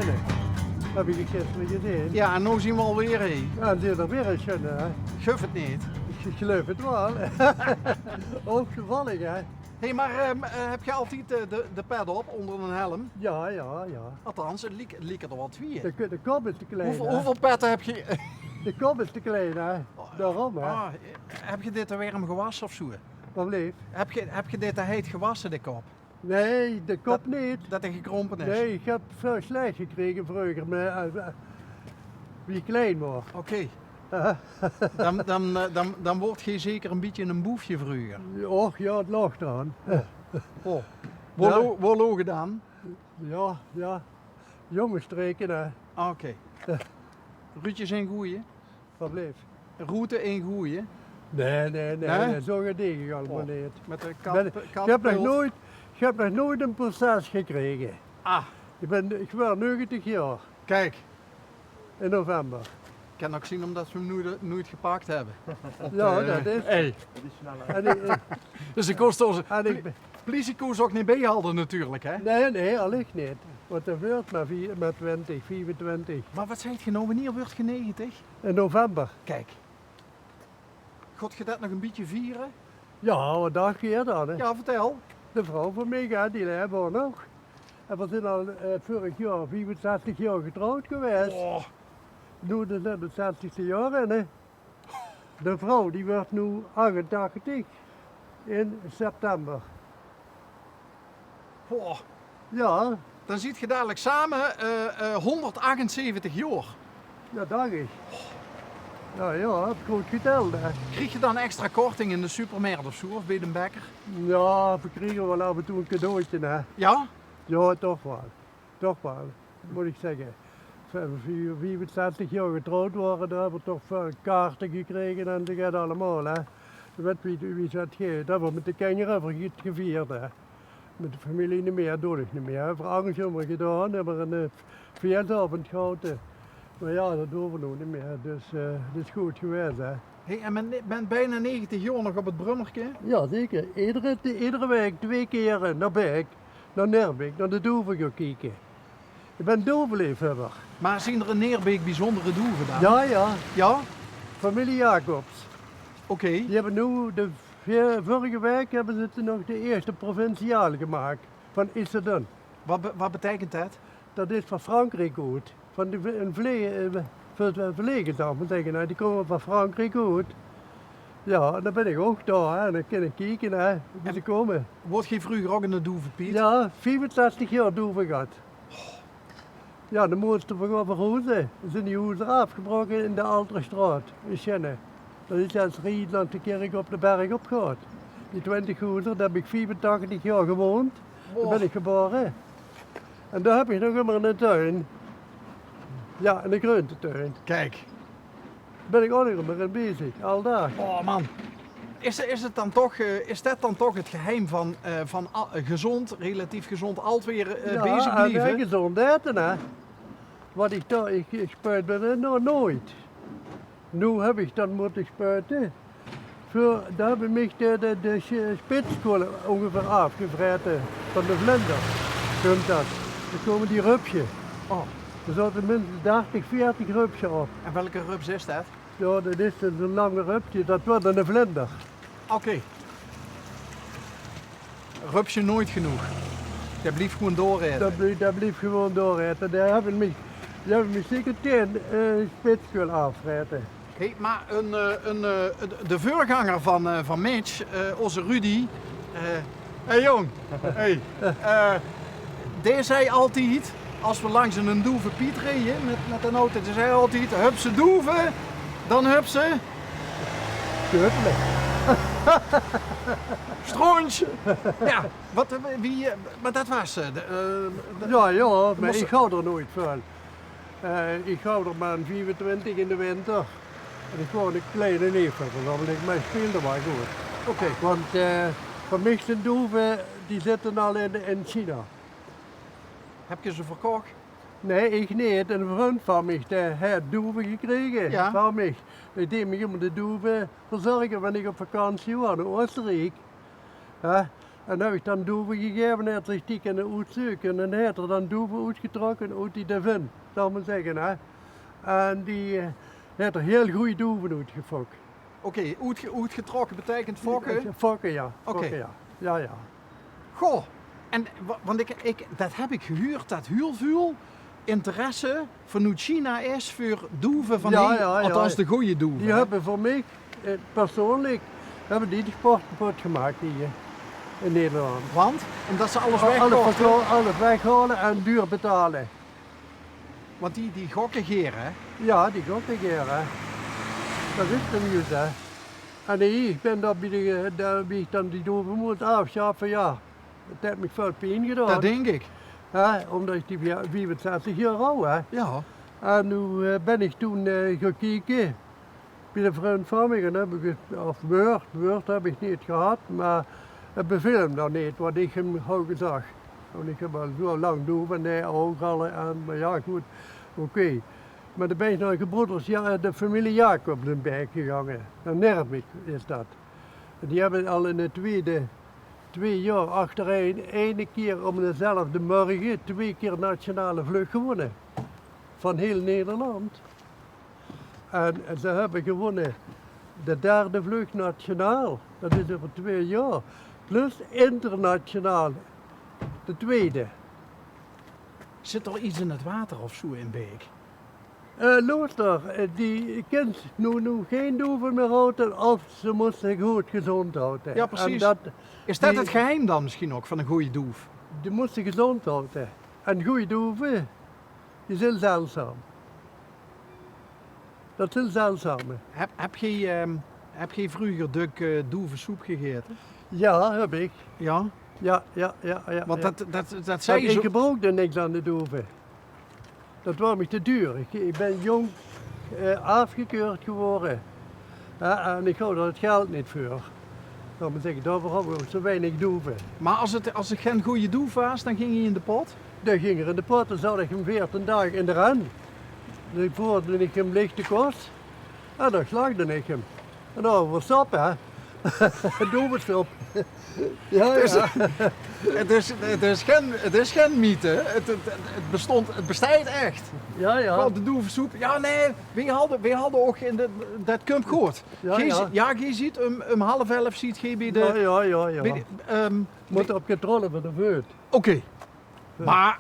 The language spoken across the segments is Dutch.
schöne. Heb ik gisteren gezien. Ja, en nu zien we alweer heen. Ja, dan zit er weer een schöne, hè. Guf het niet. Ik geloof het wel. Ook toevallig, hè. Hé, maar heb je altijd de pet op onder een helm? Ja. Althans, het liek er wel twee. De kop is te klein, hè. Hoeveel petten heb je? De kop is te klein, hè. Daarom, hè. Ah, heb je dit te warm gewassen of zo? Wat lief. Heb je dit te heet gewassen, de kop? Nee, de kop niet. Dat hij gekrompen is? Nee, ik heb veel slecht gekregen vroeger, wie ik klein was. Oké. Dan wordt je zeker een beetje een boefje vroeger. Och, ja, het lag eraan. Oh. Ja. Waar logen dan? Ja. Jonge streken, hè. Ah, oké. Ruutjes in goeie? Wat lief. Route in goeie? Nee, zo gedegen allemaal Oh. niet. Met de Ik heb nog nooit een proces gekregen. Ah, Ik ben 90 jaar kijk. in november. Ik kan ook zien omdat we hem nooit gepakt hebben. Ja, dat is. Hey. En Dus de kost onze en ik ben- politiekoers ook niet bijhouden natuurlijk, hè? nee, allicht niet. Want dat wordt met 20, 24. Maar wat zei je nou, wanneer wordt je 90? In november. Kijk. God je dat nog een beetje vieren? Ja, wat dacht je dan? Hè? Ja, vertel. De vrouw van mij, hè, die hebben we nog. En we zijn al vorig jaar 65 jaar getrouwd geweest. Oh, Nu is het 60ste jaar in, hè. De vrouw die wordt nu 88 in september. oh. Ja, Dan ziet je dadelijk samen 178 jaar. ja, dank ik. Ja, heb ik goed geteld, hè. Krijg je dan extra korting in de supermarkt of zo, of bij de bakker? Ja, we kregen wel af en toe een cadeautje, hè. Ja? Ja, toch wel. Toch wel, moet ik zeggen. 64 jaar getrouwd waren, daar hebben we toch veel kaarten gekregen en dat gaat allemaal, hè. Je weet wie dat geeft. Dat hebben we met de kinderen gevierd, hè. Met de familie niet meer, doe ik niet meer. We hebben Angst hebben we gedaan, hebben we een feestavond gehad. Maar ja, dat doen we nu niet meer, dus dat is goed geweest, hè. Hey, en men bent bijna 90 jaar nog op het brummertje? Ja, zeker. Iedere week 2 keer naar Beek, naar Neerbeek, naar de Doeven gaan kijken. Ik ben dovenliefhebber. Maar zien er in Neerbeek bijzondere doeven dan? Ja, Ja? familie Jacobs. Oké. Die hebben nu, vorige week hebben ze het nog de eerste provinciaal gemaakt van Issedun. Wat betekent dat? Dat is van Frankrijk uit. Van de verlegen dan, moet zeggen, nou, die komen van Frankrijk uit. Ja, en dan ben ik ook daar, hè, en dan kan ik kijken hè, hoe ze komen. Word je vroeger ook in de doeven, Piet? Ja, 65 jaar doeven gehad. Ja, dan moesten we gaan verhuizen. We zijn die huizen afgebroken in de Alterstraat in Schenne. Dat is als Rietland de kerk op de berg opgehaald. Die 20 huizen, daar heb ik 84 jaar gewoond. Daar ben ik geboren. En daar heb ik nog immer een tuin. Ja, een groentetuin. Kijk. Daar ben ik ook nog immer in bezig, al daar. Oh man. Is dat dan toch het geheim van gezond, relatief gezond altijd weer bezig en blijven? gezond eten, hè. Wat ik spuit ben er nog nooit. Nu heb ik dan moeten spuiten. Daar heb ik de spitskolen ongeveer afgevreten van de vlinder. Komt dat. Dan komen die rupsjes. Oh. Er zaten minstens 30, 40 rupsjes op. En welke rups is dat? Ja, dat is een lange rupsje, dat wordt een vlinder. Oké. Rupsje nooit genoeg. Dat blijft gewoon doorrijden. Dat blijft gewoon doorrijden. Daar hebben we zeker 10 spitskool afvreten. Hey, maar de voorganger van Mitch, onze Rudy. Hey jong, hey. Die zei altijd, als we langs een doeve Piet reden met een auto, die zei altijd, hup ze doeven, dan hup ze Tuurlijk. stroontje. Ja, maar dat was Ja, maar Moest- ik hou er nooit van. Ik hou er maar een 24 in de winter. En ik word een kleine neefhebber, namelijk mijn speelde maar goed. Oké. Want vermixte doeven die zitten al in China. Heb je ze verkocht? Nee, ik niet. Een vriend van mij heeft doeven gekregen. Ja. Van mij. Ik deed me immer de doeven verzorgen wanneer ik op vakantie was in Oostenrijk. Ja. En dan heb ik dan doeven gegeven, en heeft die kunnen uitzoeken. En dan heeft er dan doeven uitgetrokken uit die devin, zal maar zeggen. Hè. En die heeft er heel goede doeven uitgefokt. Oké, uitgetrokken betekent fokken? Fokken, ja. Oké. Fokken, ja. Ja, ja. Goh, en, want dat heb ik gehuurd, dat heel veel interesse vanuit China is voor doeven van Ja, hier, ja, ja. althans de goede doeven. Die hè? hebben voor mij, persoonlijk, hebben die de sport kapot gemaakt hier in Nederland. Want? Omdat ze alles Alles, wegkochten? alles weghalen en duur betalen. Want die gokken geer, hè? Ja, die gaat een keer, hè. Dat is de nieuws, hè. En ik ben daar bij ik dan die doeven moet afschaffen, ja. Dat heeft me veel pijn gedaan. Dat denk ik. Hè, omdat ik die 65 jaar oud hè. Ja. En nu ben ik toen gaan kijken bij een vriend van mij. En heb ik, of Word heb ik niet gehad, maar het beveel dan niet wat ik hem had gezegd. Want ik heb al zo lang doeven en oogallen en, maar ja goed, oké. Maar dan ben ik naar gebroeders, ja, de familie Jacob den Berg gegaan. Naar Nermik is dat. En die hebben al in de 2 jaar achtereen, ene keer om dezelfde morgen, 2 keer nationale vlucht gewonnen. Van heel Nederland. En ze hebben gewonnen de 3e vlucht nationaal. Dat is over 2 jaar. Plus internationaal, de 2e. Zit er iets in het water of zo in Beek? Lothar, die kent nu geen doeven meer houden als ze moesten goed gezond houden. Ja, precies. En Is dat die- het geheim dan misschien ook van een goede doef? die moesten gezond houden. En goede doeven, die zijn zeldzaam. Dat zijn zeldzame. Heb je vroeger duk doevensoep gegeten? Ja, heb ik. Ja. Ja. Want ja. dat zei je ik zo... gebruikte niks aan de doeven. Dat was me te duur. Ik ben jong afgekeurd geworden. En ik had er het geld niet voor. Dan moet ik daarvoor hebben we zo weinig doeven. Maar als het geen goede doef was, dan ging je in de pot? Dan ging er in de pot, dan zat ik hem 14 dagen in de ren. Dan voerde ik hem lichte kost. En dan slagde ik hem. En dan was sap, hè. Doevensop. Ja. Het is geen mythe. Het bestaat echt. Ja. Gewoon de doevensoep. Ja, nee, we hadden ook in dat komt goed. Ja. Je ziet om 10:30 ziet je bij de... Ja. bij de, Moet op controle van de veut. Oké. Maar,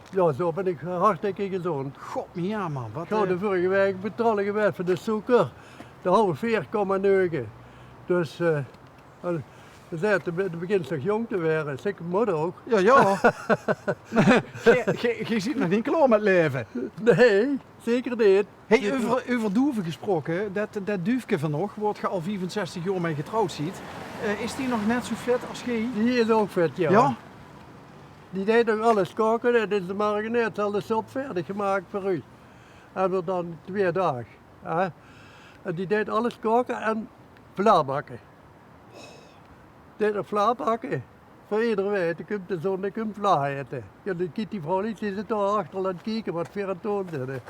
Ja, zo ben ik hartstikke gezond. god ja man, wat... Ik had de vorige week betalen gewerkt voor de suiker. De halve 4,9. Dus ze zei het begint toch jong te worden. Zeker moeder ook. Ja. Je ziet nog niet klaar met leven. Nee, zeker niet. Hey, over doeven gesproken, dat duifje van nog, wordt je al 65 jaar mee getrouwd ziet. Is die nog net zo vet als jij? Die is ook vet, ja. Ja? Die deed ook alles koken. Dat is de marionet al de sop fertig gemaakt voor u. En we dan 2 dagen. Hè. En die deed alles koken en vlaabakken. Deed ook vlaabakken. Voor iedereen weet, je kunt de zon, je kunt vla eten. Ja, dan kijkt die vrouw niet, die zit daar achter aan het kijken wat voor een toon zitten.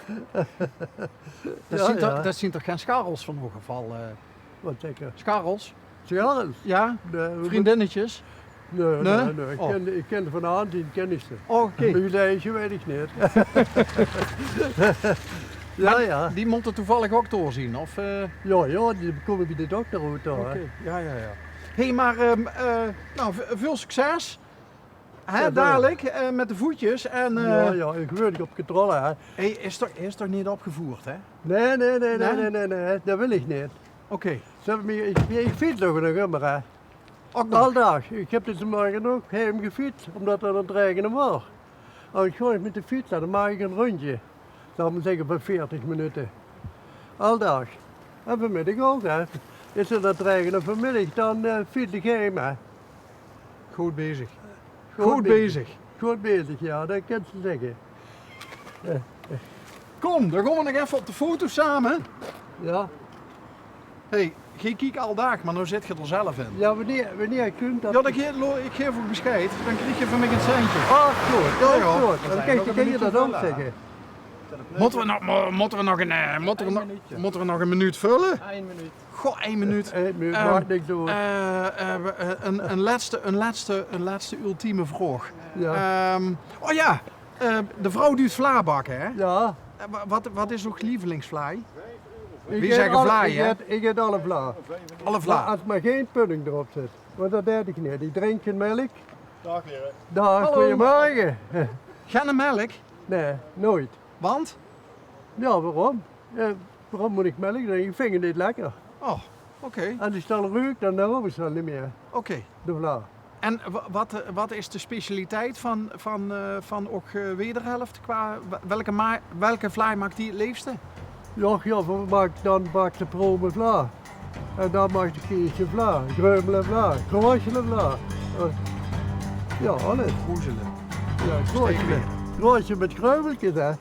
Dat zijn toch geen scharrels van geval? Wat zeker. Scharrels? Sigars? Ja? Nee, Vriendinnetjes? Nee. Nee? Oh. Ik ken van aanzien, ken ik ze. Oké. Uw lijstje weet ik niet. Ja. Die moeten toevallig ook doorzien, of? Ja, die komen bij de dokter uit daar. Oké. Hè. Ja. Hé, maar nou, veel succes. Hè, Ja, dadelijk met de voetjes. En, Ja, ik weet op controle. Hè. Hey, is toch niet opgevoerd, hè? Nee, dat wil ik niet. Oké. Ze hebben me, ik fiets nog een gummer, hè. Ook nog. Aldag. Ik heb deze morgen ook heen gefietst, omdat het aan het regenen was. Als ik gewoon met de fiets dan maak ik een rondje. Zal ik maar zeggen van 40 minuten. Aldag. En vanmiddag ook, hè. Is het aan het regenen vanmiddag, dan fiets ik heen, hè. Goed bezig. Goed bezig. Goed bezig, ja, dat kan ze zeggen. Kom, dan gaan we nog even op de foto samen. Ja, Hey, geen kiek al dag, maar nou zit je er zelf in. ja wanneer kunt dat? Ja, ik geef ook bescheid. Dan krijg je van mij een centje. Ah, goed. Ja. Goed. We Dan zijn nog kan een je minuut dat ook verder. zeggen. Moeten we nog een minuut vullen? 1 minuut. Goh, 1 minuut. Maakt niks door. Een laatste ultieme vraag. Ja. Oh ja, de vrouw doet vlaabakken, hè? Ja. Wat is nog lievelingsvlaai? Ik Wie eet zeggen alle- vlaai, hè? Ik eet alle vla. Alle Maar vla. als maar geen pudding erop zit. Want dat deed ik niet. Ik drink geen melk. Dag heren. Dag, Hallo. goedemorgen. Geen melk? Nee, nooit. Want? Ja, waarom? Ja, waarom moet ik melk drinken? Ik vind het niet lekker. Oh, oké. Als ik dan ruik, dan hoef ik het niet meer. Oké. De vla. En wat is de specialiteit van ook wederhelft? Welke vlaai maakt die het liefste? Ja, dan bak de prome vla. En dan maak je kiesje vla. Greumelen vla. Kroosjelen vla. Ja, alles. Groezelen. Ja, Steek weer. kroosje met kreumeltjes, hè.